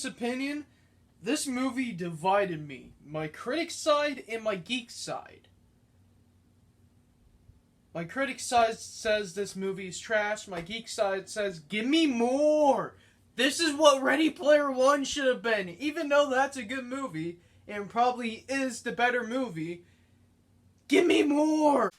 opinion, this movie divided me. My critic side and my geek side. My critic side says this movie is trash. My geek side says, give me more! This is what Ready Player One should have been. Even though that's a good movie, and probably is the better movie, give me more!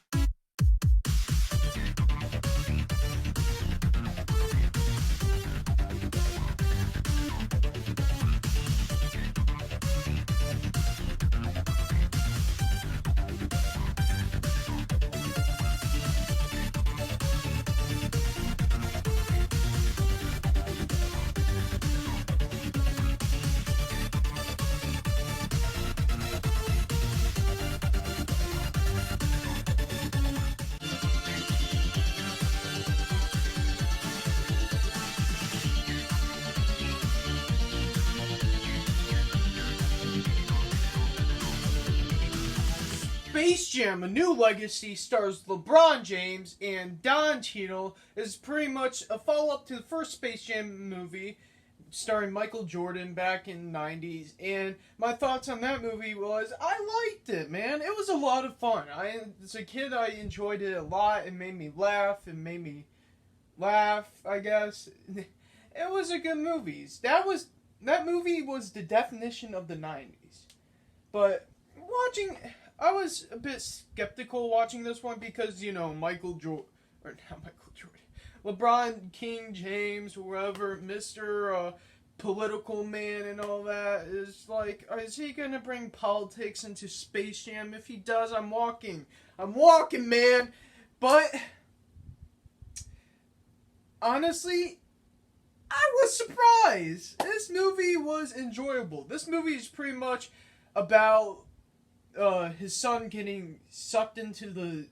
Space Jam: A New Legacy stars LeBron James, and Don Cheadle is pretty much a follow-up to the first Space Jam movie starring Michael Jordan back in the 90s. And my thoughts on that movie was, I liked it, man. It was a lot of fun. As a kid, I enjoyed it a lot. It made me laugh. I guess. It was a good movie. That movie was the definition of the 90s. But I was a bit skeptical watching this one because, LeBron King James, whoever, Mr. Political Man and all that, is like, is he gonna bring politics into Space Jam? If he does, I'm walking, man. But, honestly, I was surprised. This movie was enjoyable. This movie is pretty much about his son getting sucked into the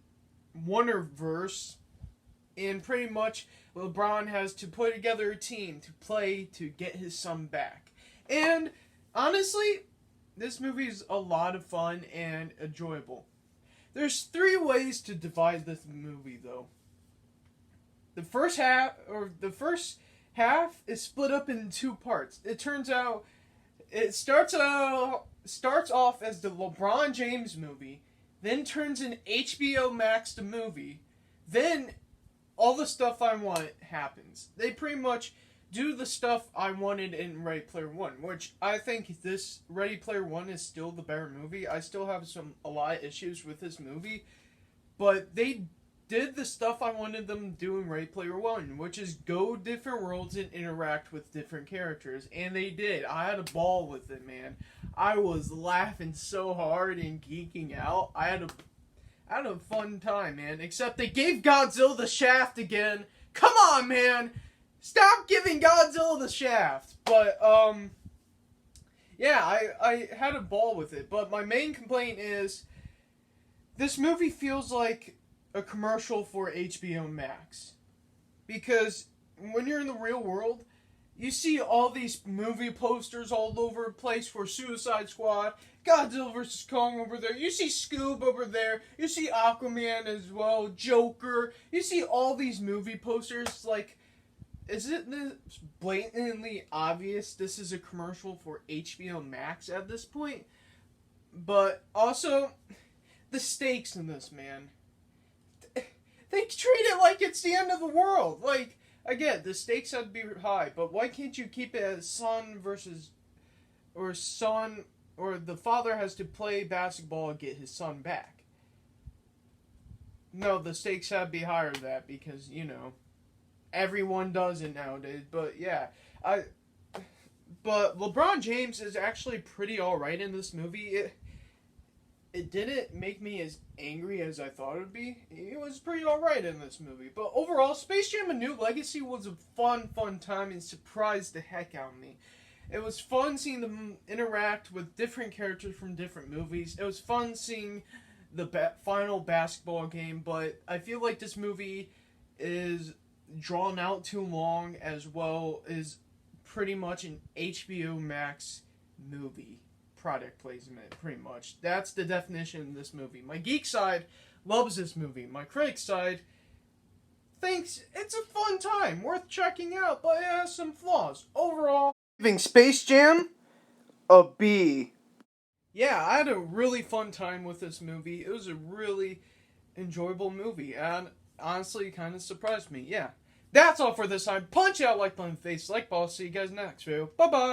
Wonderverse, and pretty much LeBron has to put together a team to play to get his son back. And honestly, this movie is a lot of fun and enjoyable. There's 3 ways to divide this movie, though. The first half is split up in 2 parts. It starts off as the LeBron James movie, then turns in HBO Max the movie, then all the stuff I want happens. They pretty much do the stuff I wanted in Ready Player One, which I think this Ready Player One is still the better movie. I still have a lot of issues with this movie, but they did the stuff I wanted them to do in Ready Player One, which is go different worlds and interact with different characters, and they did. I had a ball with it, man. I was laughing so hard and geeking out. I had a fun time, man. Except they gave Godzilla the shaft again. Come on, man! Stop giving Godzilla the shaft! But, yeah, I had a ball with it. But my main complaint is, this movie feels like a commercial for HBO Max. Because when you're in the real world, you see all these movie posters all over the place for Suicide Squad, Godzilla vs. Kong over there, you see Scoob over there, you see Aquaman as well, Joker, you see all these movie posters, like, is it blatantly obvious this is a commercial for HBO Max at this point? But also, the stakes in this, man. They treat it like it's the end of the world. Like, again, the stakes have to be high, but why can't you keep it as or the father has to play basketball and get his son back? No, the stakes have to be higher than that because, everyone does it nowadays. But yeah, but LeBron James is actually pretty alright in this movie. It didn't make me as angry as I thought it would be. It was pretty alright in this movie. But overall, Space Jam: A New Legacy was a fun time and surprised the heck out of me. It was fun seeing them interact with different characters from different movies. It was fun seeing the final basketball game, but I feel like this movie is drawn out too long, as well as pretty much an HBO Max movie. Product placement, pretty much. That's the definition of this movie. My geek side loves this movie. My critic side thinks it's a fun time, worth checking out, but it has some flaws. Overall, Giving Space Jam a B. Yeah, I had a really fun time with this movie. It was a really enjoyable movie, and honestly, kind of surprised me. Yeah. That's all for this time. Punch out, like, button, face, like, ball. See you guys next video. Bye bye.